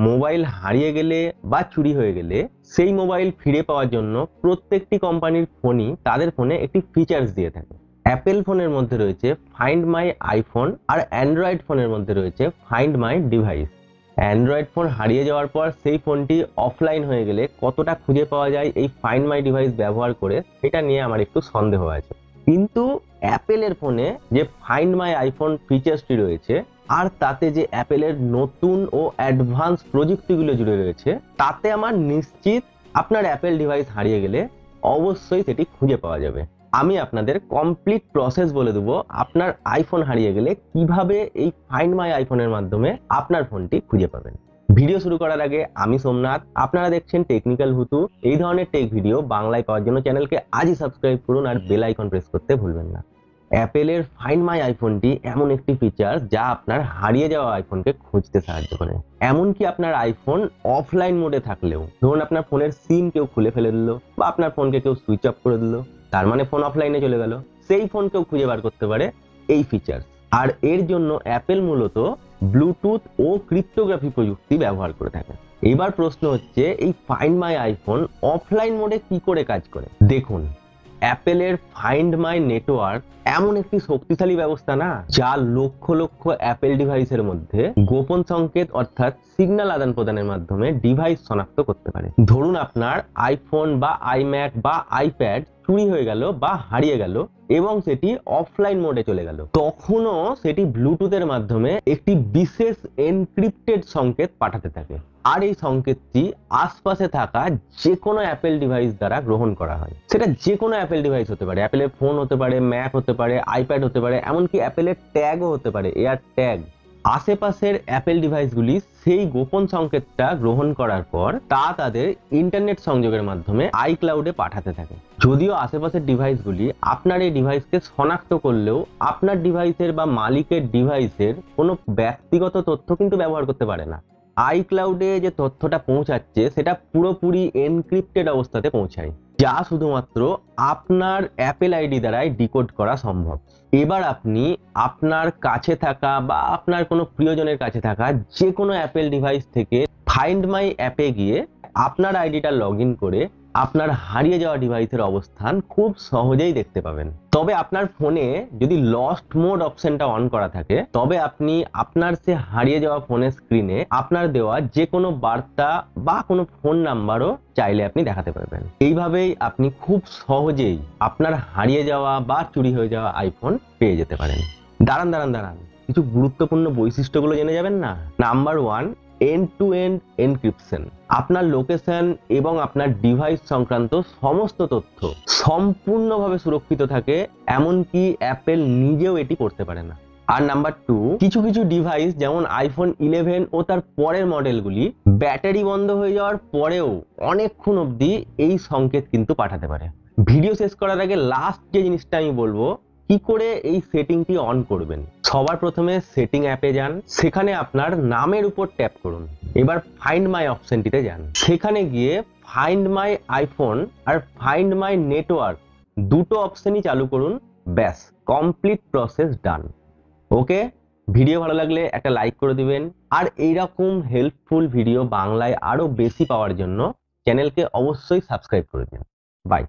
Mobile হারিয়ে গেলে বা চুরি হয়ে গেলে সেই মোবাইল ফিরে পাওয়ার জন্য প্রত্যেকটি কোম্পানির ফোনই তাদের ফোনে একটি ফিচার্স দিয়ে থাকে। অ্যাপেল ফোনের মধ্যে রয়েছে ফাইন্ড মাই আইফোন, আর অ্যান্ড্রয়েড ফোনের মধ্যে রয়েছে find my device. Android phone হারিয়ে যাওয়ার পর সেই ফোনটি অফলাইন হয়ে গেলে কতটা খুঁজে পাওয়া যায় এই ফাইন্ড মাই ডিভাইস ব্যবহার করে, সেটা নিয়ে আমার একটু সন্দেহ আছে। কিন্তু অ্যাপেলের ফোনে যে ফাইন্ড মাই আইফোন ফিচার্সটি রয়েছে, আর তাতে যে অ্যাপেলের নতুন ও অ্যাডভান্স প্রযুক্তিগুলো জুড়ে রয়েছে, তাতে আমার নিশ্চিত আপনার অ্যাপেল ডিভাইস হারিয়ে গেলে অবশ্যই সেটি খুঁজে পাওয়া যাবে। আমি আপনাদের কমপ্লিট প্রসেস বলে দেবো আপনার আইফোন হারিয়ে গেলে কিভাবে এই ফাইন্ড মাই আইফোনের মাধ্যমে আপনার ফোনটি খুঁজে পাবেন। ভিডিও শুরু করার আগে আমি সোমনাথ, আপনারা দেখছেন টেকনিক্যাল ভুতু। এই ধরনের টেক ভিডিও বাংলায় পাওয়ার জন্য চ্যানেলকে আজই সাবস্ক্রাইব করুন আর বেল আইকন প্রেস করতে ভুলবেন না। অ্যাপেলের ফাইন্ড মাই আইফোনটি এমন একটি ফিচার যা আপনার হারিয়ে যাওয়া আইফোনকে খুঁজতে সাহায্য করে। এমনকি আপনার আইফোন অফলাইন মোডে থাকলেও, ধরুন আপনার ফোনের সিম কেউ খুলে ফেলে দিল বা আপনার ফোনকে কেউ সুইচ অফ করে দিল, তার মানে ফোন অফলাইনে চলে গেল, সেই ফোনকেও খুঁজে বার করতে পারে এই ফিচার। আর এর জন্য অ্যাপেল মূলত ব্লুটুথ ও ক্রিপ্টোগ্রাফি প্রযুক্তি ব্যবহার করে থাকে। এবার প্রশ্ন হচ্ছে, এই ফাইন্ড মাই আইফোন অফলাইন মোডে কি করে কাজ করে? দেখুন, অ্যাপেলের ফাইন্ড মাই নেটওয়ার্ক এমন একটি শক্তিশালী ব্যবস্থা না, যা লক্ষ লক্ষ অ্যাপেল ডিভাইসের মধ্যে গোপন সংকেত অর্থাৎ সিগন্যাল আদান প্রদানের মাধ্যমে ডিভাইস শনাক্ত করতে পারে। ধরুন আপনার আইফোন বা আইম্যাক বা আইপ্যাড চুরি হয়ে গেল বা হারিয়ে গেল এবং সেটি অফলাইন মোডে চলে গেল, তখনও সেটি ব্লুটুথের মাধ্যমে একটি বিশেষ এনক্রিপ্টেড সংকেত পাঠাতে থাকে। আর এই সংকেতটি আশপাশে থাকা যে কোনো অ্যাপেল ডিভাইস দ্বারা গ্রহণ করা হয়। সেটা যে কোনো অ্যাপেল ডিভাইস হতে পারে, অ্যাপেলের ফোন হতে পারে, ম্যাক হতে পারে, আইপ্যাড হতে পারে, এমনকি অ্যাপেলের ট্যাগও হতে পারে, এয়ার ট্যাগ। আশেপাশের অ্যাপেল ডিভাইসগুলি সেই গোপন সংকেতটা গ্রহণ করার পর তা তাদের ইন্টারনেট সংযোগের মাধ্যমে আইক্লাউডে পাঠাতে থাকে। যদিও আশেপাশের ডিভাইসগুলি আপনার এই ডিভাইসকে শনাক্ত করলেও আপনার ডিভাইসের বা মালিকের ডিভাইসের কোনো ব্যক্তিগত তথ্য কিন্তু ব্যবহার করতে পারে না। আইক্লাউডে যে তথ্যটা পৌঁছাচ্ছে সেটা পুরোপুরি এনক্রিপ্টেড অবস্থাতে পৌঁছায়, যা শুধুমাত্র আপনার অ্যাপেল আইডি দ্বারাই ডিকোড করা সম্ভব। এবার আপনি আপনার কাছে থাকা বা আপনার কোনো প্রিয়জনের কাছে থাকা যে কোনো অ্যাপেল ডিভাইস থেকে ফাইন্ড মাই অ্যাপে গিয়ে আপনার আইডিটা লগ ইন করে আপনার হারিয়ে যাওয়া ডিভাইসের অবস্থান খুব সহজেই দেখতে পাবেন। তবে আপনার ফোনে যদি লস্ট মোড অপশনটা অন করা থাকে, তবে আপনি আপনার সে হারিয়ে যাওয়া ফোনের স্ক্রিনে আপনার দেওয়া যে কোনো বার্তা বা কোনো ফোন নাম্বারও চাইলে আপনি দেখাতে পারবেন। এইভাবেই আপনি খুব সহজেই আপনার হারিয়ে যাওয়া বা চুরি হয়ে যাওয়া আইফোন পেয়ে যেতে পারেন। দাঁড়ান, কিছু গুরুত্বপূর্ণ বৈশিষ্ট্যগুলো জেনে যাবেন না? Number 1, end to end encryption. আপনার লোকেশন এবং আপনার ডিভাইস সংক্রান্ত সমস্ত তথ্য সম্পূর্ণভাবে সুরক্ষিত থাকে, এমনকি অ্যাপেল নিজেও এটি করতে পারে না। আর নাম্বার 2, কিছু কিছু ডিভাইস যেমন আইফোন 11 ও তার পরের মডেলগুলি ব্যাটারি বন্ধ হয়ে যাওয়ার পরেও অনেকক্ষণ অবধি এই সংকেত কিন্তু পাঠাতে পারে। ভিডিও শেষ করার আগে লাস্ট যে জিনিসটা আমি বলবো, কি করে এই সেটিংটি অন করবেন। সবার প্রথমে সেটিং অ্যাপে যান, সেখানে আপনার নামের উপর ট্যাপ করুন। এবার ফাইন্ড মাই অপশনটিতে যান, সেখানে গিয়ে ফাইন্ড মাই আইফোন আর ফাইন্ড মাই নেটওয়ার্ক দুটো অপশনই চালু করুন। ব্যাস, complete process done. Okay, video ভালো লাগলে একটা লাইক করে দিবেন, আর এইরকম হেল্পফুল ভিডিও বাংলায় আরো বেশি পাওয়ার জন্য চ্যানেলকে অবশ্যই সাবস্ক্রাইব করে দিন। বাই।